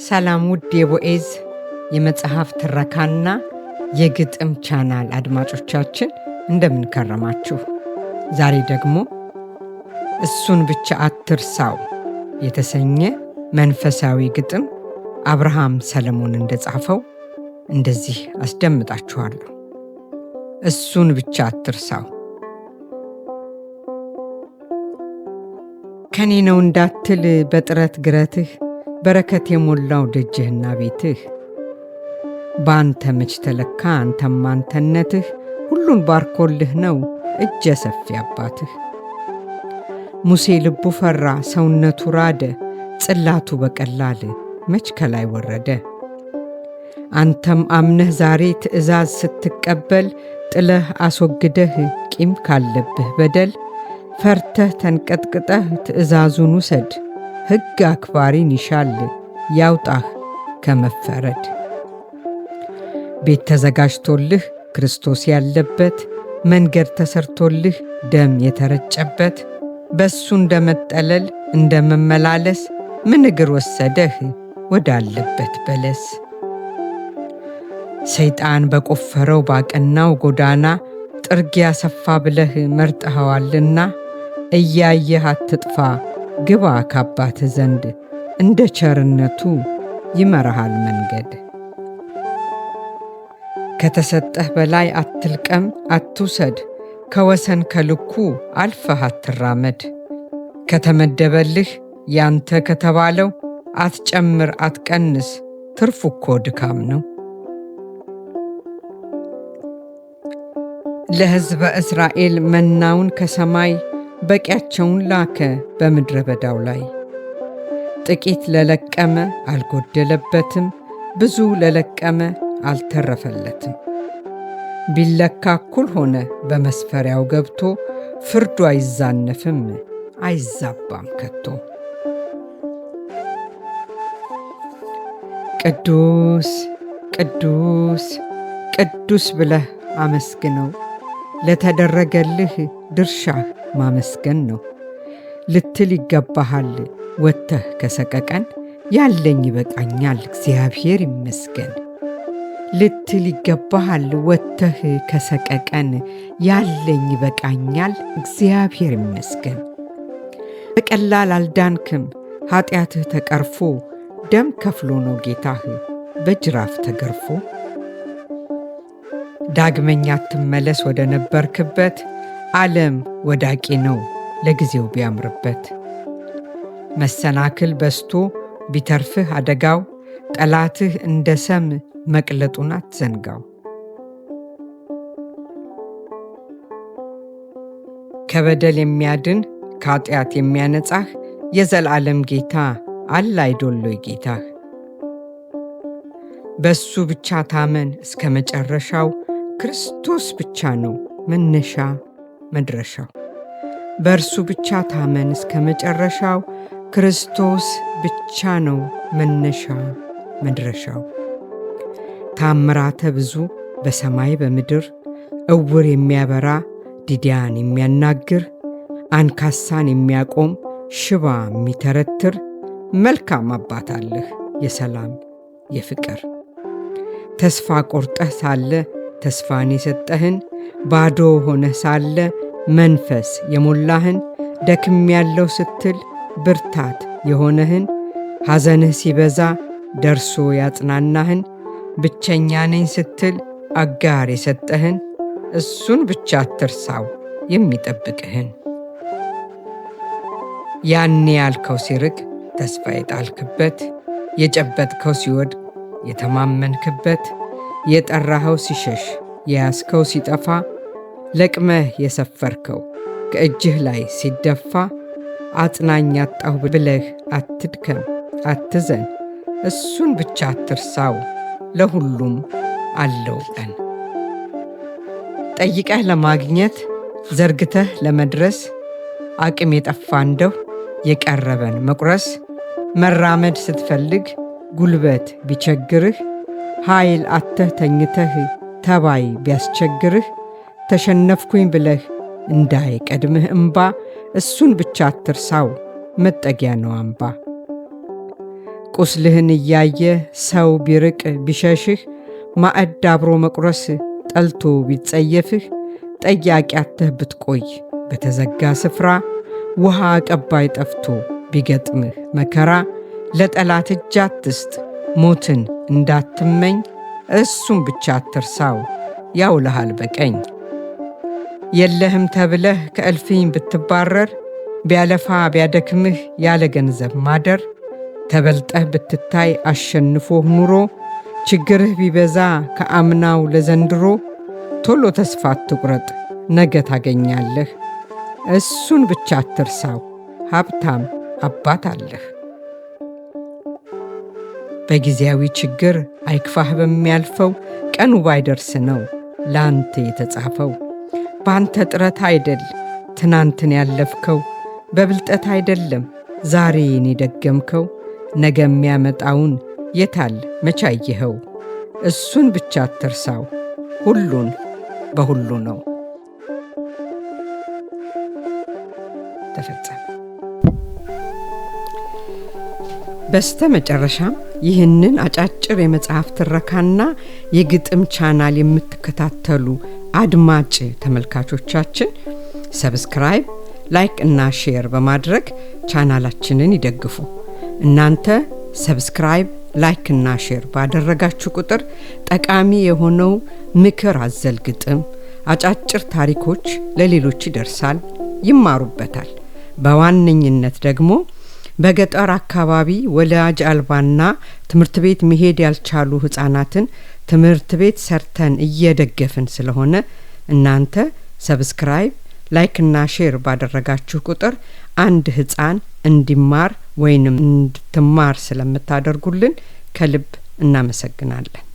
ሰላም ውድ የቦኤዝ የመጽሐፍ ትረካና የግጥም ቻናል አድማጮቻችን እንደምን ከረማችሁ? ዛሬ ደግሞ እሱን ብቻ አትርሳው የተሰኘ መንፈሳዊ ግጥም አብርሃም ሰለሞን እንደጻፈው እንደዚህ አስደምጣችኋለሁ። እሱን ብቻ አትርሳው። ከኔ ነው እንዳትል በጥረት ግረትህ በረከት የሞላው ደጅህና ቤትህ በአንተ መች ተለካ አንተም አንተነትህ ሁሉን ባርኮልህ ነው እጀ ሰፊ አባትህ። ሙሴ ልቡ ፈራ ሰውነቱ ራደ ጽላቱ በቀላል መች ከላይ ወረደ። አንተም አምነህ ዛሬ ትእዛዝ ስትቀበል ጥለህ አስወግደህ ቂም ካለብህ በደል ፈርተህ ተንቀጥቅጠህ ትእዛዙን ውሰድ። ሕግ አክባሪን ይሻል ያውጣህ ከመፈረድ። ቤት ተዘጋጅቶልህ ክርስቶስ ያለበት መንገድ ተሰርቶልህ ደም የተረጨበት በሱ እንደመጠለል እንደመመላለስ ምን እግር ወሰደህ ወዳለበት በለስ። ሰይጣን በቆፈረው ባቀናው ጎዳና ጥርጊያ ሰፋ ብለህ መርጠኸዋልና እያየህ አትጥፋ ግባ ካባትህ ዘንድ እንደ ቸርነቱ ይመራሃል መንገድ። ከተሰጠህ በላይ አትልቀም አትውሰድ ከወሰን ከልኩ አልፈህ አትራመድ። ከተመደበልህ ያንተ ከተባለው አትጨምር አትቀንስ ትርፉ እኮ ድካም ነው። ለሕዝበ እስራኤል መናውን ከሰማይ በቂያቸውን ላከ በምድረ በዳው ላይ። ጥቂት ለለቀመ አልጎደለበትም ብዙ ለለቀመ አልተረፈለትም። ቢለካ እኩል ሆነ በመስፈሪያው ገብቶ ፍርዱ አይዛነፍም አይዛባም ከቶ። ቅዱስ ቅዱስ ቅዱስ ብለህ አመስግነው ለተደረገልህ ድርሻህ ማመስገን ነው። ልትል ይገባሃል ወጥተህ ከሰቀቀን ያለኝ ይበቃኛል እግዚአብሔር ይመስገን። ልትል ይገባሃል ወጥተህ ከሰቀቀን ያለኝ ይበቃኛል እግዚአብሔር ይመስገን። በቀላል አልዳንክም ኃጢአትህ ተቀርፎ ደም ከፍሎ ነው ጌታህ በጅራፍ ተገርፎ። ዳግመኛ ትመለስ ወደ ነበርክበት ዓለም ወዳቂ ነው ለጊዜው ቢያምርበት። መሰናክል በስቶ ቢተርፍህ አደጋው ጠላትህ እንደ ሰም መቅለጡን አትዘንጋው። ከበደል የሚያድን ከኃጢአት የሚያነጻህ የዘላለም ጌታ አለ አይዶሎይ ጌታህ። በሱ ብቻ ታመን እስከ መጨረሻው ክርስቶስ ብቻ ነው መነሻ መድረሻው። በእርሱ ብቻ ታመን እስከ መጨረሻው ክርስቶስ ብቻ ነው መነሻ መድረሻው። ታምራተ ብዙ በሰማይ በምድር እውር የሚያበራ ዲዳን የሚያናግር አንካሳን የሚያቆም ሽባ የሚተረትር መልካም አባት አለህ የሰላም የፍቅር። ተስፋ ቆርጠህ ሳለ ተስፋን የሰጠህን ባዶ ሆነህ ሳለ መንፈስ የሞላህን ደክም ያለው ስትል ብርታት የሆነህን ሐዘንህ ሲበዛ ደርሶ ያጽናናህን ብቸኛ ነኝ ስትል አጋር የሰጠህን እሱን ብቻ አትርሳው የሚጠብቅህን። ያኔ ያልከው ሲርቅ ተስፋ የጣልክበት የጨበጥከው ሲወድቅ የተማመንክበት የጠራኸው ሲሸሽ የያዝከው ሲጠፋ ለቅመህ የሰፈርከው ከእጅህ ላይ ሲደፋ አጽናኝ አጣሁ ብለህ አትድከም አትዘን እሱን ብቻ አትርሳው ለሁሉም አለው ቀን። ጠይቀህ ለማግኘት ዘርግተህ ለመድረስ አቅም የጠፋ እንደው የቀረበን መቁረስ። መራመድ ስትፈልግ ጉልበት ቢቸግርህ ኃይል አተህ ተኝተህ ተባይ ቢያስቸግርህ ተሸነፍኩኝ ብለህ እንዳይቀድምህ እምባ እሱን ብቻ አትርሳው መጠጊያ ነው አምባ። ቁስልህን እያየ ሰው ቢርቅ ቢሸሽህ፣ ማዕድ አብሮ መቁረስ ጠልቶ ቢጸየፍህ፣ ጠያቂ አጥተህ ብትቆይ በተዘጋ ስፍራ፣ ውሃ አቀባይ ጠፍቶ ቢገጥምህ መከራ፣ ለጠላት እጅ አትስጥ ሞትን እንዳትመኝ፣ እሱም ብቻ አትርሳው ያውልሃል በቀኝ። የለህም ተብለህ ከእልፍኝ ብትባረር፣ ቢያለፋ ቢያደክምህ ያለ ገንዘብ ማደር፣ ተበልጠህ ብትታይ አሸንፎህ ኑሮ፣ ችግርህ ቢበዛ ከአምናው ለዘንድሮ፣ ቶሎ ተስፋ አትቁረጥ ነገ ታገኛለህ፣ እሱን ብቻ አትርሳው ሀብታም አባት አለህ። በጊዜያዊ ችግር አይክፋህ በሚያልፈው፣ ቀኑ ባይደርስ ነው ላንተ የተጻፈው። ባንተ ጥረት አይደል ትናንትን ያለፍከው፣ በብልጠት አይደለም ዛሬን የደገምከው፣ ነገ የሚያመጣውን የታል መቻየኸው፣ እሱን ብቻ አትርሳው ሁሉን በሁሉ ነው። ተፈጸመ። በስተ መጨረሻም ይህንን አጫጭር የመጽሐፍ ትረካና የግጥም ቻናል የምትከታተሉ አድማጭ ተመልካቾቻችን ሰብስክራይብ፣ ላይክ እና ሼር በማድረግ ቻናላችንን ይደግፉ። እናንተ ሰብስክራይብ፣ ላይክ እና ሼር ባደረጋችሁ ቁጥር ጠቃሚ የሆነው ምክር አዘል ግጥም፣ አጫጭር ታሪኮች ለሌሎች ይደርሳል፣ ይማሩበታል። በዋነኝነት ደግሞ በገጠር አካባቢ ወላጅ አልባና ትምህርት ቤት መሄድ ያልቻሉ ህፃናትን ትምህርት ቤት ሰርተን እየደገፍን ስለሆነ እናንተ ሰብስክራይብ፣ ላይክ እና ሼር ባደረጋችሁ ቁጥር አንድ ህፃን እንዲማር ወይንም እንድትማር ስለምታደርጉልን ከልብ እናመሰግናለን።